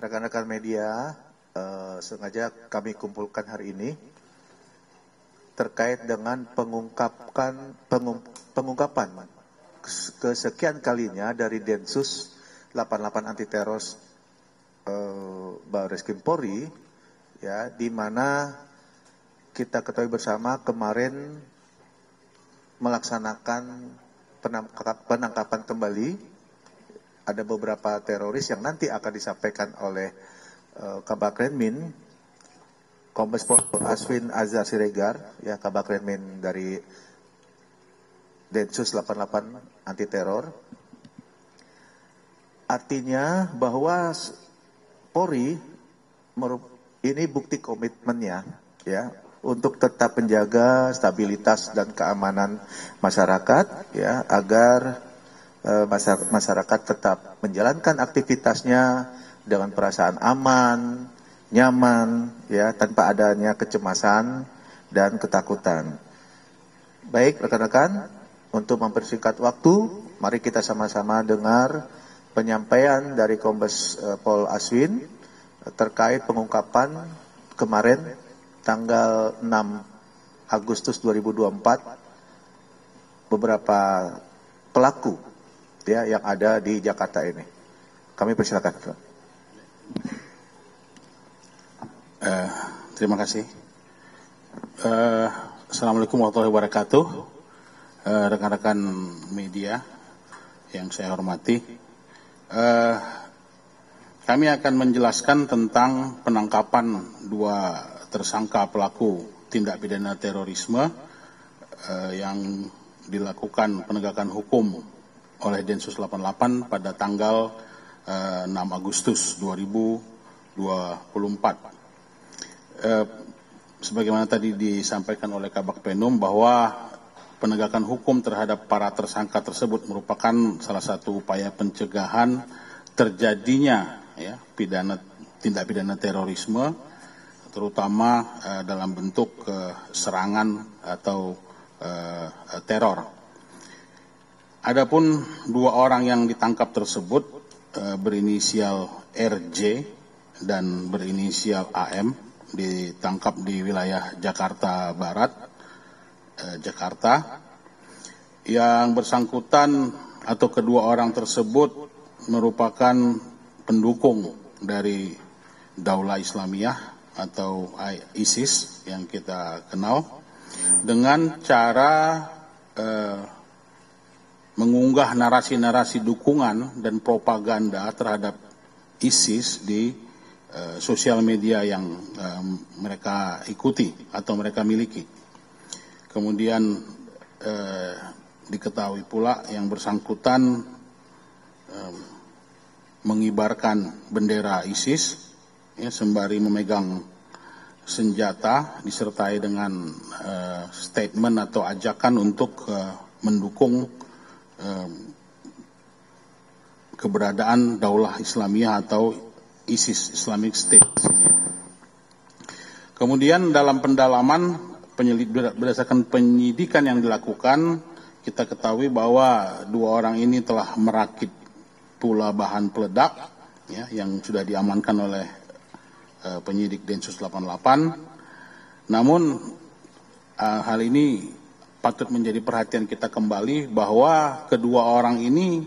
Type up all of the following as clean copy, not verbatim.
rekan-rekan media, sengaja kami kumpulkan hari ini terkait dengan pengungkapan kesekian kalinya dari Densus 88 anti teror Barreskrim Polri, ya, di mana kita ketahui bersama kemarin melaksanakan penangkapan kembali ada beberapa teroris yang nanti akan disampaikan oleh Kabak Renmin Kombes Pol Aswin Azhar Siregar, ya, Kabak Renmin dari Densus 88 anti teror. Artinya bahwa Polri ini bukti komitmennya, ya, untuk tetap menjaga stabilitas dan keamanan masyarakat, ya, agar masyarakat tetap menjalankan aktivitasnya dengan perasaan aman, nyaman, ya, tanpa adanya kecemasan dan ketakutan. Baik rekan-rekan, untuk mempersingkat waktu, mari kita sama-sama dengar penyampaian dari Kombes Pol Aswin terkait pengungkapan kemarin tanggal 6 Agustus 2024 beberapa pelaku, ya, yang ada di Jakarta ini. Kami persilakan. Terima kasih. Assalamualaikum warahmatullahi wabarakatuh. Rekan-rekan media yang saya hormati, kami akan menjelaskan tentang penangkapan dua tersangka pelaku tindak pidana terorisme yang dilakukan penegakan hukum oleh Densus 88 pada tanggal 6 Agustus 2024. Sebagaimana tadi disampaikan oleh Kabak Penum bahwa penegakan hukum terhadap para tersangka tersebut merupakan salah satu upaya pencegahan terjadinya, ya, tindak pidana terorisme, terutama dalam bentuk serangan atau teror. Adapun dua orang yang ditangkap tersebut berinisial RJ dan berinisial AM, ditangkap di wilayah Jakarta Barat, Jakarta. Yang bersangkutan atau kedua orang tersebut merupakan pendukung dari Daulah Islamiyah atau ISIS yang kita kenal, dengan cara mengunggah narasi-narasi dukungan dan propaganda terhadap ISIS di sosial media yang mereka ikuti atau mereka miliki. Kemudian diketahui pula yang bersangkutan mengibarkan bendera ISIS, ya, sembari memegang senjata disertai dengan statement atau ajakan untuk mendukung keberadaan Daulah Islamiyah atau ISIS, Islamic State. Kemudian dalam pendalaman berdasarkan penyidikan yang dilakukan, kita ketahui bahwa dua orang ini telah merakit pula bahan peledak, ya, yang sudah diamankan oleh penyidik Densus 88. Namun hal ini patut menjadi perhatian kita kembali bahwa kedua orang ini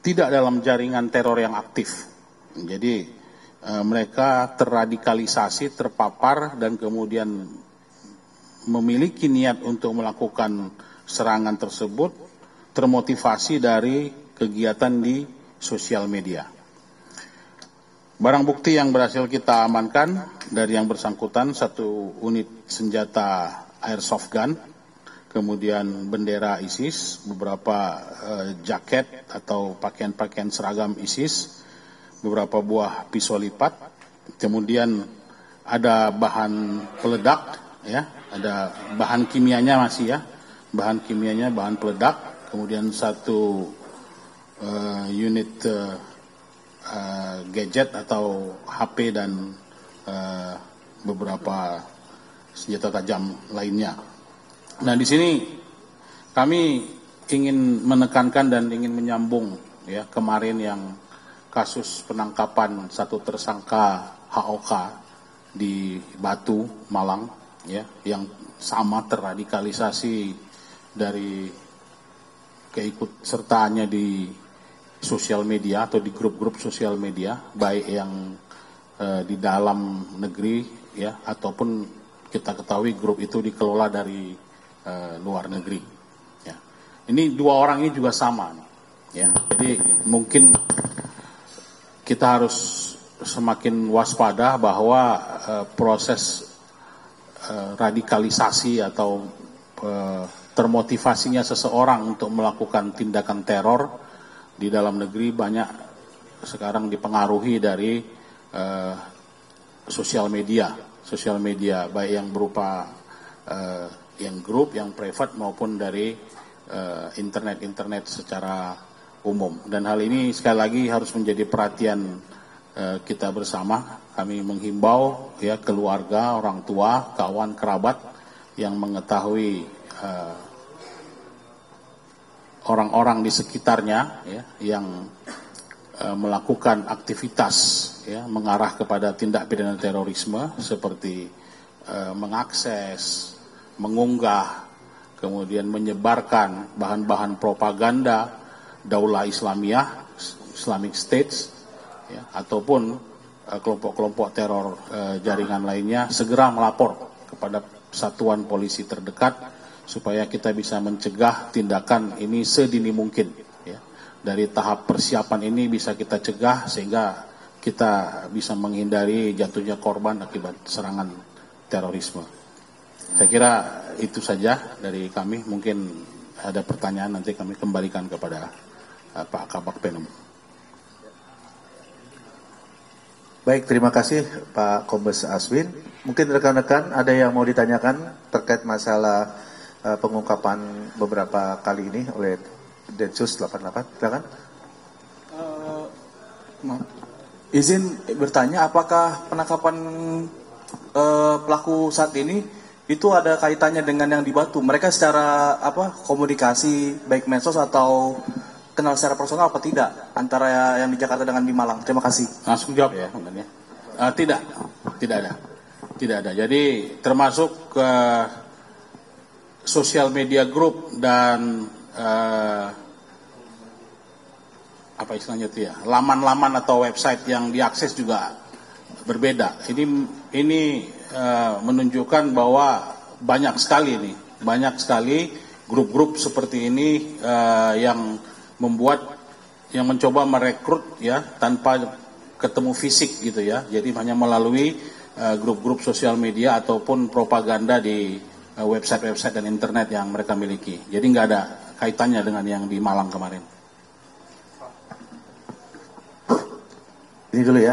tidak dalam jaringan teror yang aktif. Jadi mereka terradikalisasi, terpapar, dan kemudian memiliki niat untuk melakukan serangan tersebut termotivasi dari kegiatan di sosial media. Barang bukti yang berhasil kita amankan dari yang bersangkutan, satu unit senjata airsoft gun, kemudian bendera ISIS, beberapa jaket atau pakaian-pakaian seragam ISIS, beberapa buah pisau lipat, kemudian ada bahan peledak, ya, ada bahan kimianya masih, ya, bahan kimianya, bahan peledak, kemudian satu unit gadget atau HP dan beberapa senjata tajam lainnya. Nah, di sini kami ingin menekankan dan ingin menyambung, ya, kemarin yang kasus penangkapan satu tersangka HOK di Batu, Malang, ya, yang sama terradikalisasi dari keikutsertaannya di sosial media atau di grup-grup sosial media, baik yang di dalam negeri, ya, ataupun kita ketahui grup itu dikelola dari luar negeri. Ya. Ini dua orang ini juga sama, ya. Jadi mungkin kita harus semakin waspada bahwa proses radikalisasi atau termotivasinya seseorang untuk melakukan tindakan teror di dalam negeri banyak sekarang dipengaruhi dari sosial media baik yang berupa yang grup, yang private maupun dari internet secara umum. Dan hal ini sekali lagi harus menjadi perhatian kita bersama. Kami menghimbau ya keluarga, orang tua, kawan, kerabat yang mengetahui orang-orang di sekitarnya ya, yang melakukan aktivitas ya, mengarah kepada tindak pidana terorisme seperti mengakses, mengunggah, kemudian menyebarkan bahan-bahan propaganda Daulah Islamiyah, Islamic States, ya, ataupun kelompok-kelompok teror jaringan lainnya, segera melapor kepada satuan polisi terdekat supaya kita bisa mencegah tindakan ini sedini mungkin. Ya. Dari tahap persiapan ini bisa kita cegah sehingga kita bisa menghindari jatuhnya korban akibat serangan terorisme. Saya kira itu saja dari kami. Mungkin ada pertanyaan nanti kami kembalikan kepada Pak Kabak Penum. Baik, terima kasih Pak Kombes Aswin. Mungkin rekan-rekan ada yang mau ditanyakan terkait masalah pengungkapan beberapa kali ini oleh Densus 88. Silakan. Izin bertanya, apakah penangkapan pelaku saat ini itu ada kaitannya dengan yang di Batu? Mereka secara komunikasi baik medsos atau kenal secara personal apa tidak antara yang di Jakarta dengan di Malang? Terima kasih. Langsung jawab ya, tidak ada. Jadi termasuk ke sosial media group dan apa istilahnya itu ya, laman-laman atau website yang diakses juga berbeda. Ini menunjukkan bahwa banyak sekali grup-grup seperti ini yang mencoba merekrut ya tanpa ketemu fisik gitu ya. Jadi hanya melalui grup-grup sosial media ataupun propaganda di website-website dan internet yang mereka miliki. Jadi nggak ada kaitannya dengan yang di Malang kemarin. Ini dulu ya.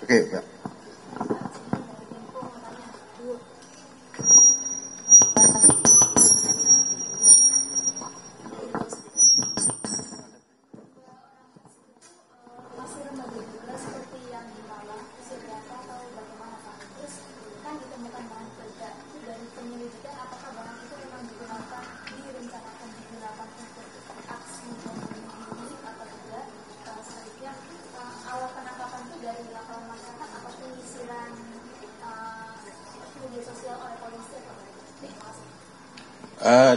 Oke, Pak.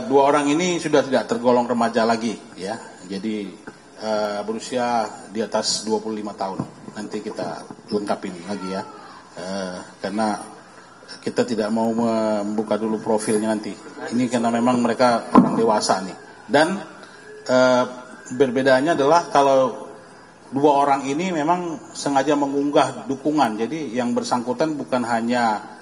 Dua orang ini sudah tidak tergolong remaja lagi ya. Jadi berusia di atas 25 tahun. Nanti kita lengkapin lagi ya. Karena kita tidak mau membuka dulu profilnya nanti. Ini karena memang mereka orang dewasa nih. Dan berbedanya adalah kalau dua orang ini memang sengaja mengunggah dukungan. Jadi yang bersangkutan bukan hanya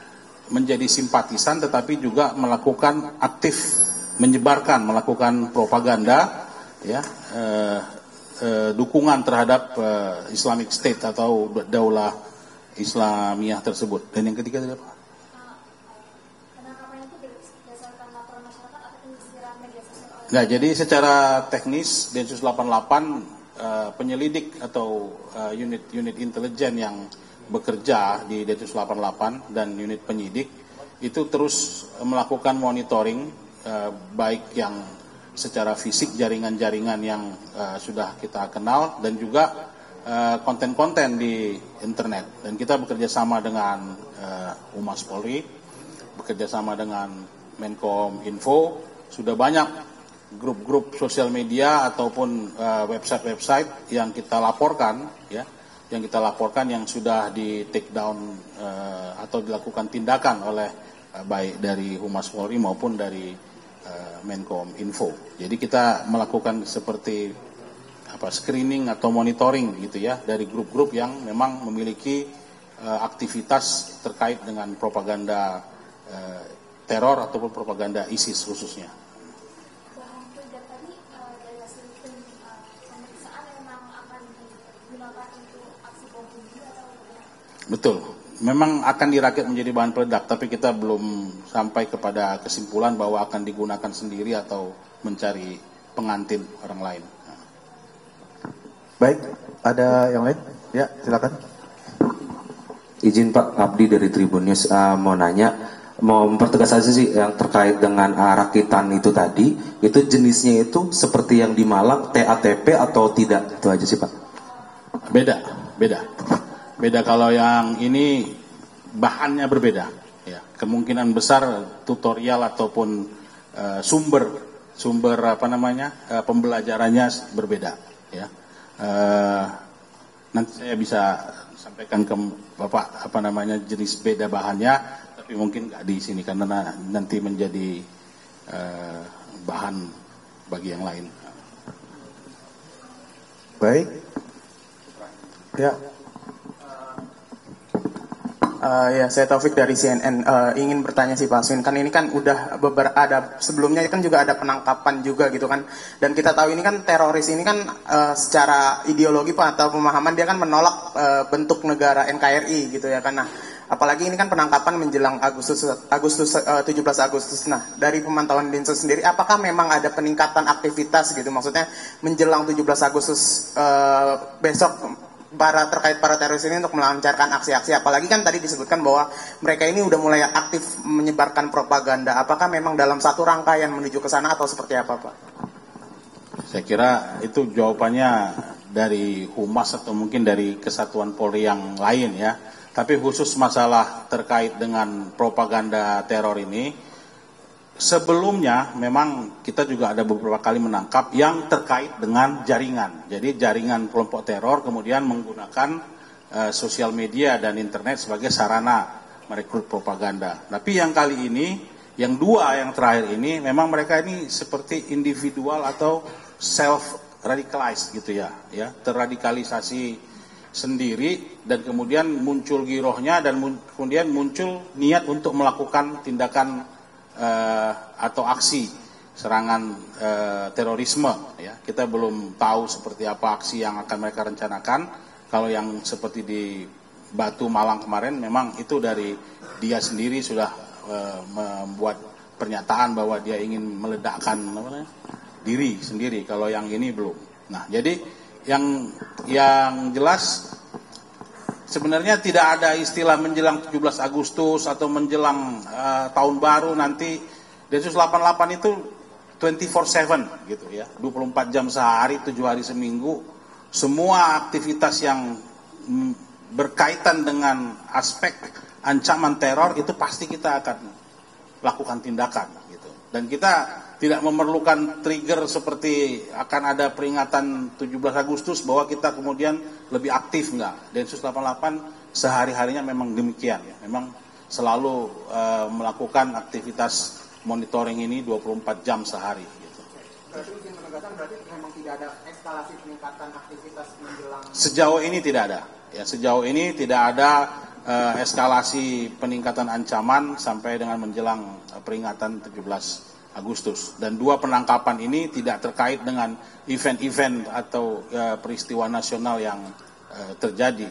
menjadi simpatisan tetapi juga melakukan aktif melakukan propaganda ya dukungan terhadap Islamic State atau Daulah Islamiyah tersebut. Dan yang ketiga adalah nah, jadi secara teknis Densus 88 penyelidik atau unit intelijen yang bekerja di Densus 88 dan unit penyidik itu terus melakukan monitoring baik yang secara fisik jaringan-jaringan yang sudah kita kenal dan juga konten-konten di internet, dan kita bekerja sama dengan Humas Polri, bekerja sama dengan Menkom Info. Sudah banyak grup-grup sosial media ataupun website-website yang kita laporkan, ya, yang sudah di take down atau dilakukan tindakan oleh baik dari Humas Polri maupun dari Menkom Info. Jadi kita melakukan seperti screening atau monitoring gitu ya dari grup-grup yang memang memiliki aktivitas terkait dengan propaganda teror ataupun propaganda ISIS khususnya. Bahan peledak tadi dari hasil pemeriksaan memang akan digunakan untuk aksi bom bunuh atau bagaimana? Betul, memang akan dirakit menjadi bahan peledak, tapi kita belum sampai kepada kesimpulan bahwa akan digunakan sendiri atau mencari pengantin orang lain. Baik, ada yang lain? Ya, silakan. Izin Pak, Abdi dari Tribun News, mau nanya, mau mempertegas aja sih yang terkait dengan rakitan itu tadi, itu jenisnya itu seperti yang di Malang, TATP atau tidak? Itu aja sih Pak. Beda kalau yang ini bahannya berbeda. Ya, kemungkinan besar tutorial ataupun sumber pembelajarannya berbeda. Ya. Nanti saya bisa sampaikan ke Bapak jenis beda bahannya, tapi mungkin nggak di sini karena nanti menjadi bahan bagi yang lain. Baik. Ya. Ya, saya Taufik dari CNN. Ingin bertanya sih Pak Aswin, kan ini kan udah ada sebelumnya kan juga ada penangkapan juga gitu kan, dan kita tahu ini kan teroris ini kan secara ideologi Pak atau pemahaman dia kan menolak bentuk negara NKRI gitu ya kan. Nah, apalagi ini kan penangkapan menjelang 17 Agustus. Nah, dari pemantauan Dinsus sendiri, apakah memang ada peningkatan aktivitas gitu, maksudnya menjelang 17 Agustus besok terkait para teroris ini untuk melancarkan aksi-aksi, apalagi kan tadi disebutkan bahwa mereka ini udah mulai aktif menyebarkan propaganda. Apakah memang dalam satu rangkaian menuju ke sana atau seperti apa Pak? Saya kira itu jawabannya dari Humas atau mungkin dari Kesatuan Polri yang lain ya. Tapi khusus masalah terkait dengan propaganda teror ini, sebelumnya memang kita juga ada beberapa kali menangkap yang terkait dengan jaringan. Jadi jaringan kelompok teror kemudian menggunakan sosial media dan internet sebagai sarana merekrut propaganda. Tapi yang kali ini, yang terakhir ini, memang mereka ini seperti individual atau self-radicalized gitu ya, terradikalisasi sendiri, dan kemudian muncul girohnya dan kemudian muncul niat untuk melakukan tindakan atau aksi serangan terorisme ya. Kita belum tahu seperti apa aksi yang akan mereka rencanakan. Kalau yang seperti di Batu Malang kemarin memang itu dari dia sendiri sudah membuat pernyataan bahwa dia ingin meledakkan diri sendiri. Kalau yang ini belum. Nah, jadi yang jelas sebenarnya tidak ada istilah menjelang 17 Agustus atau menjelang tahun baru nanti. Densus 88 itu 24/7 gitu ya, 24 jam sehari, 7 hari seminggu. Semua aktivitas yang berkaitan dengan aspek ancaman teror itu pasti kita akan lakukan tindakan gitu. Dan kita tidak memerlukan trigger seperti akan ada peringatan 17 Agustus bahwa kita kemudian lebih aktif, enggak. Densus 88 sehari-harinya memang demikian ya. Memang selalu melakukan aktivitas monitoring ini 24 jam sehari gitu. Berarti izin penegasan berarti memang tidak ada eskalasi peningkatan aktivitas menjelang. Sejauh ini tidak ada. Ya, sejauh ini tidak ada eskalasi peningkatan ancaman sampai dengan menjelang peringatan 17 Agustus. Dan 2 penangkapan ini tidak terkait dengan event-event atau peristiwa nasional yang terjadi.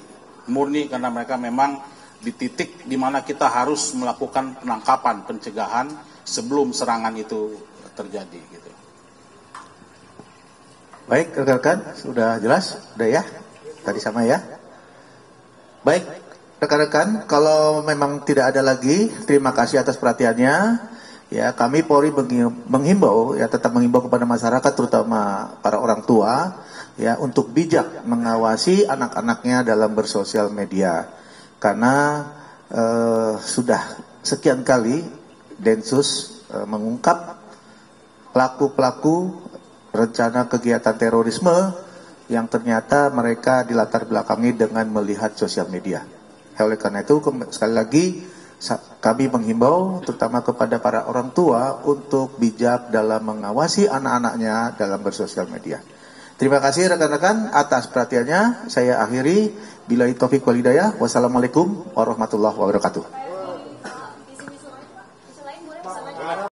Murni karena mereka memang di titik di mana kita harus melakukan penangkapan, pencegahan sebelum serangan itu terjadi gitu. Baik, rekan-rekan, sudah jelas? Sudah ya? Tadi sama ya? Baik, rekan-rekan, kalau memang tidak ada lagi, terima kasih atas perhatiannya. Ya, kami Polri menghimbau, ya tetap menghimbau kepada masyarakat, terutama para orang tua, ya untuk bijak mengawasi anak-anaknya dalam bersosial media, karena sudah sekian kali Densus mengungkap pelaku-pelaku rencana kegiatan terorisme yang ternyata mereka dilatar belakangi dengan melihat sosial media. Oleh karena itu sekali lagi kami menghimbau terutama kepada para orang tua untuk bijak dalam mengawasi anak-anaknya dalam bersosial media. Terima kasih rekan-rekan atas perhatiannya. Saya akhiri. Billahi taufiq wal hidayah. Wassalamualaikum warahmatullahi wabarakatuh.